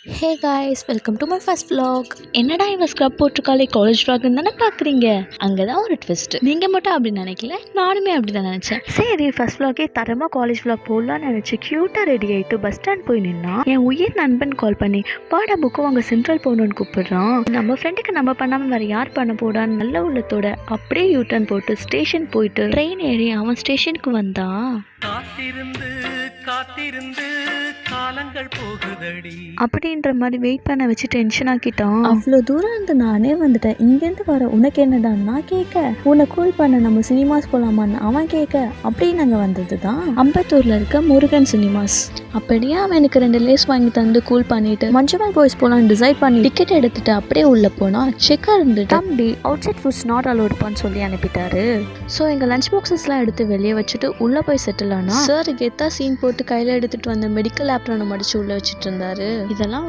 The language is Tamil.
Hey guys, welcome to my first vlog. என்னடா இவன் ஸ்க்ரப் போட்டிருக்காளே காலேஜ் vlogன்னு தானே பார்க்குறீங்க. அங்கே தான் ஒரு ட்விஸ்ட். நீங்கள் மட்டும் அப்படி நினைக்கல, நானுமே அப்படி தான் நினச்சேன். சரி, ஃபர்ஸ்ட் vlogே தரமாக காலேஜ் vlog போடலான்னு நினச்சி க்யூட்டாக ரெடி ஆகிட்டு பஸ் ஸ்டாண்ட் போய் நின்னா என் உயிர் நண்பன் கால் பண்ணி வாடா புக்கு அங்கே சென்ட்ரல் போகணுன்னு கூப்பிடுறான். நம்ம ஃப்ரெண்டுக்கு நம்ம பண்ணாமல் வேறு யார் பண்ண போடான்னு நல்ல உள்ளத்தோட அப்படியே யூட்டர்ன் போட்டு ஸ்டேஷன் போயிட்டு ட்ரெயின் ஏறி அவன் ஸ்டேஷனுக்கு வந்தான். காத்திருந்து காத்திருந்து காலங்கள் போகுதடி அப்படின்ற மாதிரி வெயிட் பண்ண வச்சு டென்ஷன் ஆக்கிட்டான். அவ்வளோ தூரம் இருந்து நானே வந்துட்டேன், இங்கேருந்து வர உனக்கு என்னடா நான் கேட்க, உன்னை கூல் பண்ண நம்ம சினிமாஸ் போகலாமான்னு அவன் கேட்க, அப்படின்னு நாங்கள் வந்தது தான் அம்பத்தூரில் இருக்க முருகன் சினிமாஸ். அப்படியே அவன் எனக்கு 2 லேஸ் வாங்கி தந்து கூல் பண்ணிட்டு மஞ்சுமல் பாய்ஸ் போகலான்னு டிசைட் பண்ணி டிக்கெட் எடுத்துட்டு அப்படியே உள்ளே போனால் செக்காக இருந்துட்டு தம்பி அவுட் சைட் ஃபுட்ஸ் நாட் அலோடுப்பான்னு சொல்லி அனுப்பிட்டாரு. ஸோ எங்கள் லஞ்ச் பாக்ஸஸ்லாம் எடுத்து வெளியே வச்சுட்டு உள்ளே போய் செட்டில் ஆனால் சார் கெத்தா சீன் போட்டு கையில் எடுத்துகிட்டு வந்த மெடிக்கல் ஆப்ரானை மடிச்சு உள்ளே வச்சுட்டு இருந்தாரு. இதெல்லாம்